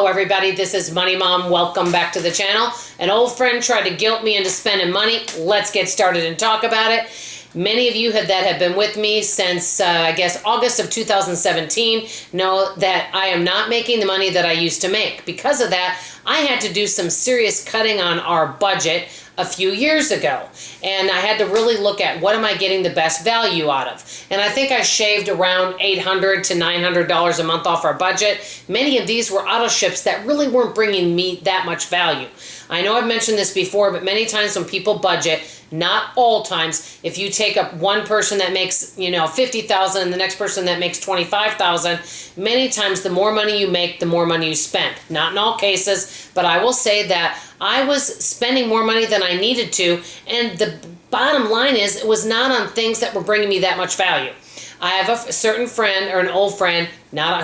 Hello everybody, this is Money Mom. Welcome back to the channel. An old friend tried to guilt me into spending money. Let's get started and talk about it. Many of you that have been with me since, I guess, August of 2017 know that I am not making the money that I used to make. Because of that, I had to do some serious cutting on our budget a few years ago. And I had to really look at what am I getting the best value out of. And I think I shaved around $800 to $900 a month off our budget. Many of these were auto ships that really weren't bringing me that much value. I know I've mentioned this before, but many times when people budget, not all times, if you take up one person that makes, $50,000 and the next person that makes $25,000, many times the more money you make, the more money you spend. Not in all cases, but I will say that I was spending more money than I needed to, and the bottom line is it was not on things that were bringing me that much value. I have a certain friend, or an old friend,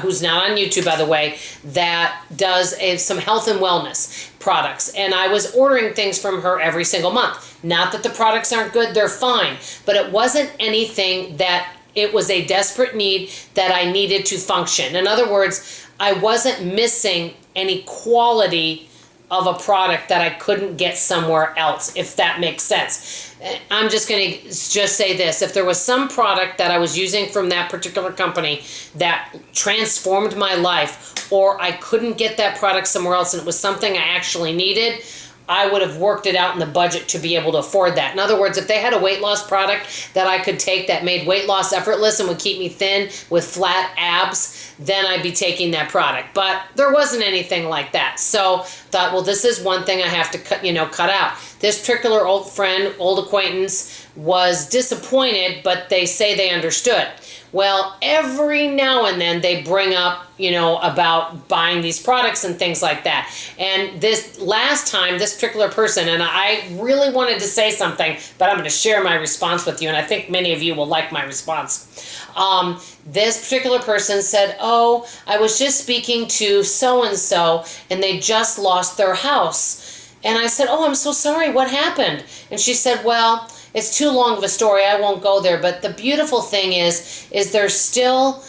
who's not on YouTube, by the way, that does some health and wellness products. And I was ordering things from her every single month. Not that the products aren't good, they're fine. But it wasn't anything that it was a desperate need that I needed to function. In other words, I wasn't missing any quality of a product that I couldn't get somewhere else, if that makes sense. I'm just going to say this. If there was some product that I was using from that particular company that transformed my life, or I couldn't get that product somewhere else and it was something I actually needed, I would have worked it out in the budget to be able to afford that. In other words, if they had a weight loss product that I could take that made weight loss effortless and would keep me thin with flat abs, then I'd be taking that product. But there wasn't anything like that. So I thought, well, this is one thing I have to cut out. This particular old friend, old acquaintance, was disappointed, but they say they understood. Well, every now and then they bring up, about buying these products and things like that. And this last time, this particular person, and I really wanted to say something, but I'm going to share my response with you, and I think many of you will like my response. This particular person said, oh, I was just speaking to so-and-so, and they just lost their house. And I said, oh, I'm so sorry, what happened? And she said, well, it's too long of a story, I won't go there, but the beautiful thing is they're still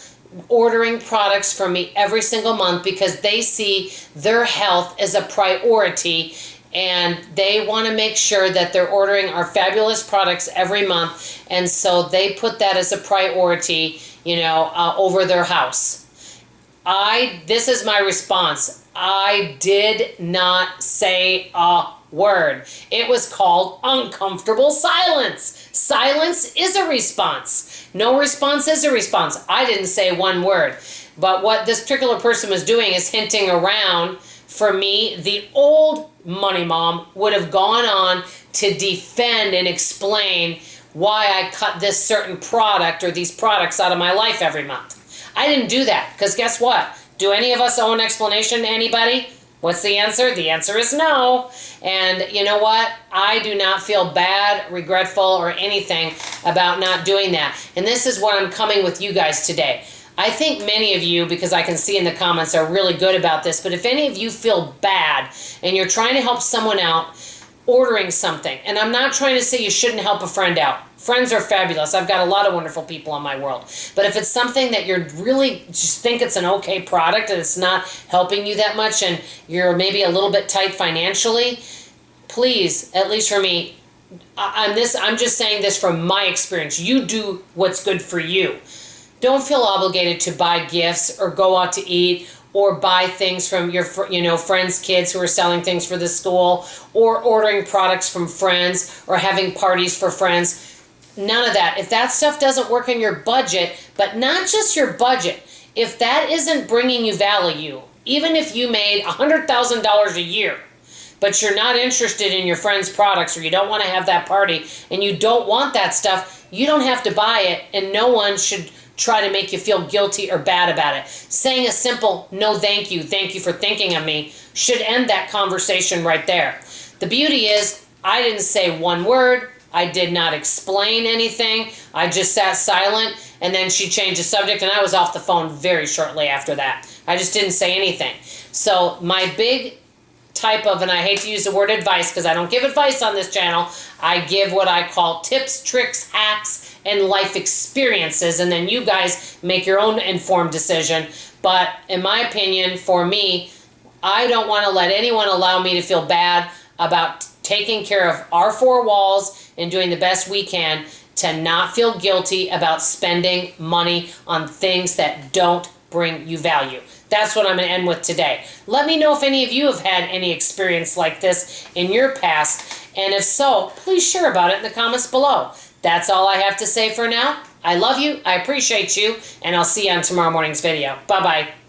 ordering products from me every single month because they see their health as a priority, and they want to make sure that they're ordering our fabulous products every month, and so they put that as a priority, over their house. This is my response. I did not say a word. It was called uncomfortable silence. Silence is a response. No response is a response. I didn't say one word. But what this particular person was doing is hinting around. For me, the old Money Mom would have gone on to defend and explain why I cut this certain product or these products out of my life every month. I didn't do that because guess what? Do any of us owe an explanation to anybody? What's the answer? The answer is no. And you know what? I do not feel bad, regretful, or anything about not doing that. And this is what I'm coming with you guys today. I think many of you, because I can see in the comments, are really good about this, but if any of you feel bad and you're trying to help someone out ordering something, and I'm not trying to say you shouldn't help a friend out. Friends are fabulous. I've got a lot of wonderful people in my world. But if it's something that you're really just think it's an okay product and it's not helping you that much and you're maybe a little bit tight financially, please, at least for me, I'm just saying this from my experience. You do what's good for you. Don't feel obligated to buy gifts or go out to eat or buy things from your friends' kids who are selling things for the school, or ordering products from friends, or having parties for friends. None of that. If that stuff doesn't work in your budget, but not just your budget, if that isn't bringing you value, even if you made $100,000 a year, but you're not interested in your friend's products, or you don't want to have that party, and you don't want that stuff, you don't have to buy it, and no one should try to make you feel guilty or bad about it. Saying a simple, no thank you for thinking of me, should end that conversation right there. The beauty is, I didn't say one word, I did not explain anything, I just sat silent, and then she changed the subject, and I was off the phone very shortly after that. I just didn't say anything. So my big type of, and I hate to use the word advice because I don't give advice on this channel, I give what I call tips, tricks, hacks, and life experiences, and then you guys make your own informed decision. But in my opinion, for me, I don't want to let anyone allow me to feel bad about taking care of our four walls and doing the best we can to not feel guilty about spending money on things that don't bring you value. That's what I'm going to end with today. Let me know if any of you have had any experience like this in your past, and if so, please share about it in the comments below. That's all I have to say for now. I love you, I appreciate you, and I'll see you on tomorrow morning's video. Bye-bye.